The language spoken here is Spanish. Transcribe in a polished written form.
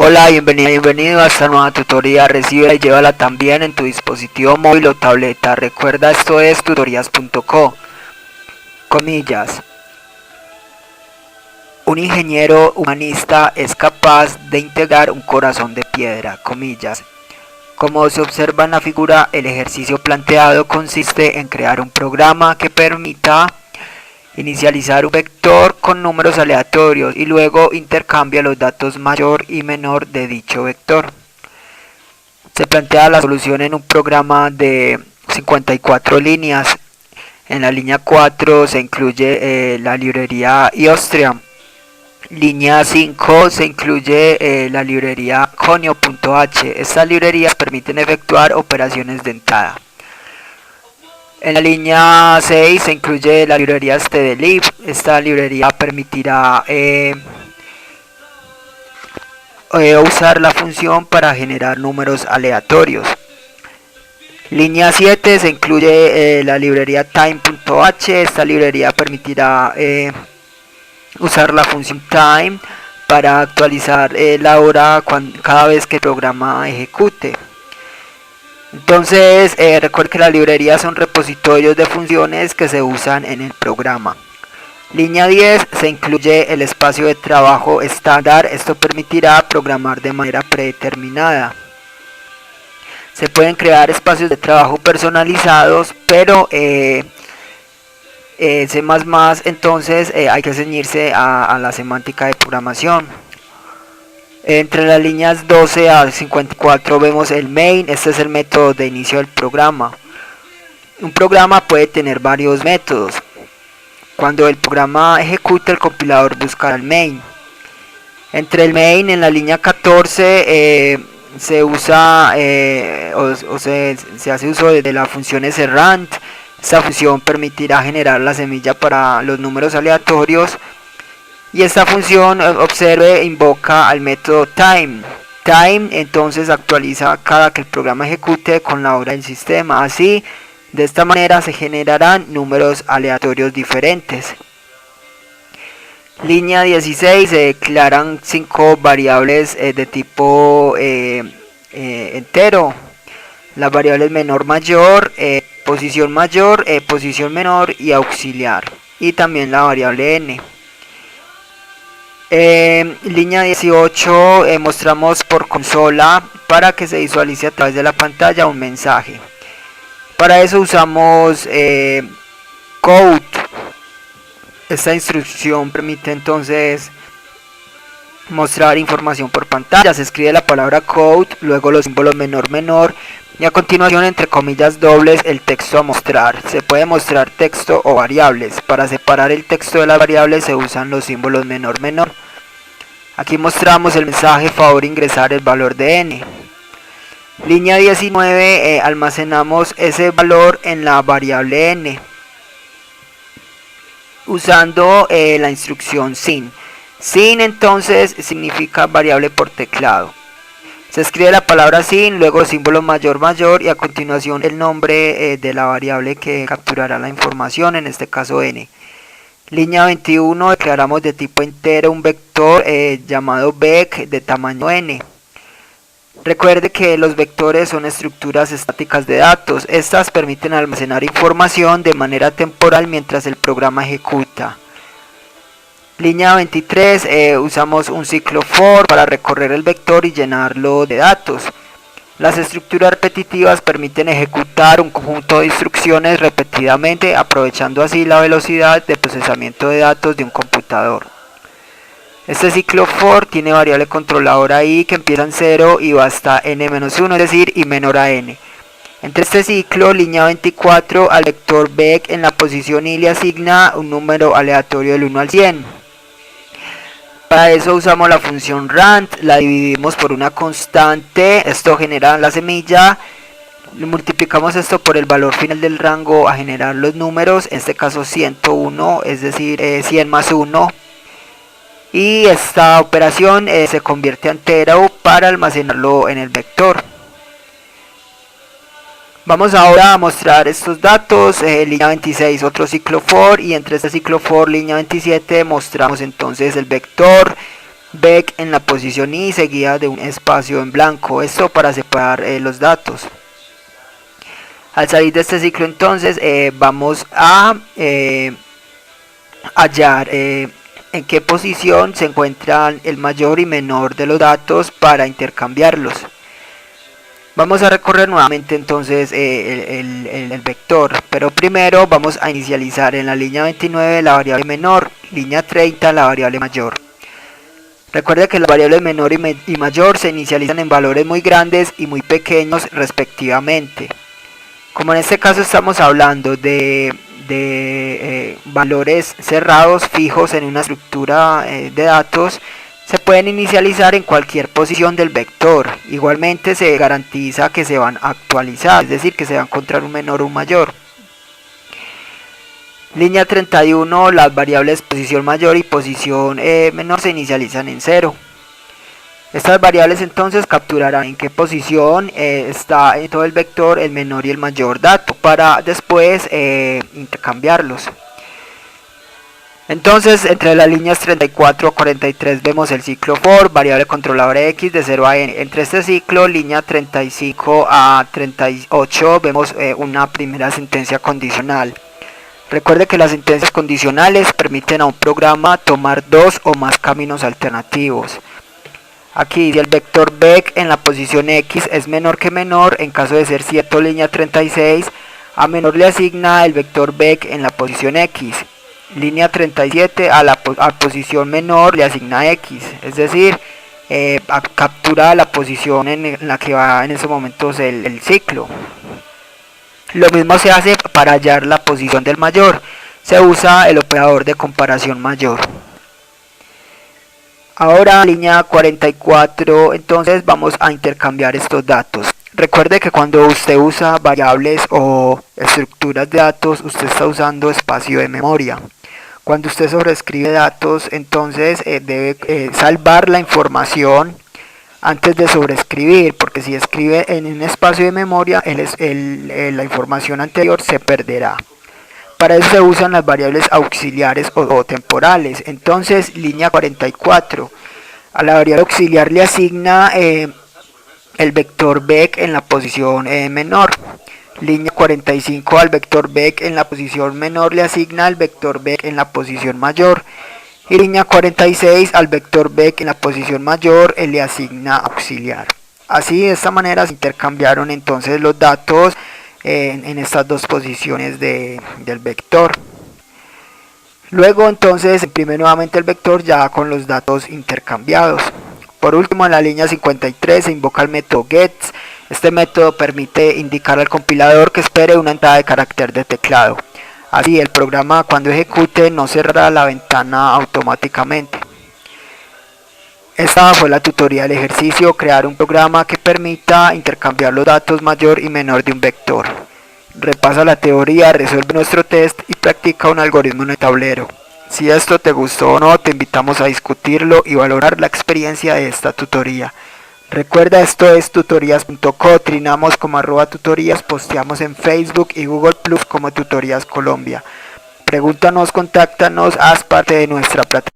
Hola, bienvenido a esta nueva tutoría. Recíbela y llévala también en tu dispositivo móvil o tableta. Recuerda, esto es tutorías.co. Comillas. Un ingeniero humanista es capaz de integrar un corazón de piedra. Comillas. Como se observa en la figura, el ejercicio planteado consiste en crear un programa que permita inicializar un vector con números aleatorios y luego intercambia los datos mayor y menor de dicho vector. Se plantea la solución en un programa de 54 líneas. En la línea 4 se incluye la librería iOstrium. Línea 5 se incluye la librería conio.h. Estas librerías permiten efectuar operaciones de entrada. En la línea 6 se incluye la librería stdlib. Esta librería permitirá usar la función para generar números aleatorios. Línea 7 se incluye la librería time.h. Esta librería permitirá usar la función time para actualizar la hora cada vez que el programa ejecute. Entonces, recuerden que las librerías son repositorios de funciones que se usan en el programa. Línea 10 se incluye el espacio de trabajo estándar. Esto permitirá programar de manera predeterminada. Se pueden crear espacios de trabajo personalizados, pero C++ entonces hay que ceñirse a la semántica de programación. Entre las líneas 12 a 54 vemos el main. Este es el método de inicio del programa. Un programa puede tener varios métodos. Cuando el programa ejecute, el compilador buscará el main. Entre el main en la línea 14 se usa se hace uso de la función srand. Esta función permitirá generar la semilla para los números aleatorios. Y esta función, observe, invoca al método time. Time entonces actualiza cada que el programa ejecute con la hora del sistema. Así, de esta manera se generarán números aleatorios diferentes. Línea 16 se declaran 5 variables de tipo entero. Las variables menor mayor, posición mayor, posición menor y auxiliar. Y también la variable n. Línea 18 mostramos por consola para que se visualice a través de la pantalla un mensaje. Para eso usamos code. Esta instrucción permite entonces mostrar información por pantalla. Se escribe la palabra code, luego los símbolos menor menor y a continuación entre comillas dobles el texto a mostrar. Se puede mostrar texto o variables. Para separar el texto de las variables se usan los símbolos menor menor. Aquí mostramos el mensaje favor ingresar el valor de n. Línea 19 almacenamos ese valor en la variable n usando la instrucción sin. Sin entonces significa variable por teclado. Se escribe la palabra sin, luego el símbolo mayor mayor y a continuación el nombre de la variable que capturará la información, en este caso n. Línea 21 declaramos de tipo entero un vector llamado vec de tamaño n. Recuerde que los vectores son estructuras estáticas de datos. Estas permiten almacenar información de manera temporal mientras el programa ejecuta. Línea 23 usamos un ciclo for para recorrer el vector y llenarlo de datos. Las estructuras repetitivas permiten ejecutar un conjunto de instrucciones repetidamente, aprovechando así la velocidad de procesamiento de datos de un computador. Este ciclo for tiene variable controladora i que empieza en 0 y va hasta n-1, es decir, y menor a n. Entre este ciclo, línea 24, al vector vec en la posición i le asigna un número aleatorio del 1 al 100. Para eso usamos la función rand, la dividimos por una constante, esto genera la semilla, multiplicamos esto por el valor final del rango a generar los números, en este caso 101, es decir, 100 más 1. Y esta operación se convierte a entero para almacenarlo en el vector. Vamos ahora a mostrar estos datos. Línea 26 otro ciclo for, y entre este ciclo for línea 27 mostramos entonces el vector Beck en la posición I seguida de un espacio en blanco, esto para separar los datos. Al salir de este ciclo entonces vamos a hallar en qué posición se encuentran el mayor y menor de los datos para intercambiarlos. Vamos a recorrer nuevamente entonces el vector, pero primero vamos a inicializar en la línea 29 la variable menor, línea 30 la variable mayor. Recuerde que las variables menor y mayor se inicializan en valores muy grandes y muy pequeños respectivamente. Como en este caso estamos hablando de valores cerrados fijos en una estructura de datos, se pueden inicializar en cualquier posición del vector. Igualmente se garantiza que se van a actualizar, es decir, que se va a encontrar un menor o un mayor. Línea 31, las variables posición mayor y posición menor se inicializan en 0. Estas variables entonces capturarán en qué posición está en todo el vector el menor y el mayor dato para después intercambiarlos. Entonces entre las líneas 34 a 43 vemos el ciclo for, variable controladora x de 0 a n. Entre este ciclo, línea 35 a 38, vemos una primera sentencia condicional. Recuerde que las sentencias condicionales permiten a un programa tomar dos o más caminos alternativos. Aquí si el vector Beck en la posición X es menor que menor, en caso de ser cierto línea 36, a menor le asigna el vector Beck en la posición X. Línea 37 a posición menor le asigna X, es decir, captura la posición en la que va en esos momentos el ciclo. Lo mismo se hace para hallar la posición del mayor, se usa el operador de comparación mayor. Ahora línea 44, entonces vamos a intercambiar estos datos. Recuerde que cuando usted usa variables o estructuras de datos, usted está usando espacio de memoria. Cuando usted sobreescribe datos, entonces debe salvar la información antes de sobreescribir, porque si escribe en un espacio de memoria, la información anterior se perderá. Para eso se usan las variables auxiliares o temporales. Entonces, línea 44, a la variable auxiliar le asigna el vector Beck en la posición menor. Línea 45, al vector Beck en la posición menor le asigna el vector Beck en la posición mayor. Y línea 46, al vector Beck en la posición mayor le asigna auxiliar. Así, de esta manera se intercambiaron entonces los datos en estas dos posiciones del vector. Luego entonces se imprime nuevamente el vector ya con los datos intercambiados. Por último, en la línea 53 se invoca el método gets. Este método permite indicar al compilador que espere una entrada de carácter de teclado. Así el programa cuando ejecute no cerrará la ventana automáticamente. Esta fue la tutoría del ejercicio, crear un programa que permita intercambiar los datos mayor y menor de un vector. Repasa la teoría, resuelve nuestro test y practica un algoritmo en el tablero. Si esto te gustó o no, te invitamos a discutirlo y valorar la experiencia de esta tutoría. Recuerda, esto es tutorías.co, trinamos como @tutorías, posteamos en Facebook y Google Plus como Tutorías Colombia. Pregúntanos, contáctanos, haz parte de nuestra plataforma.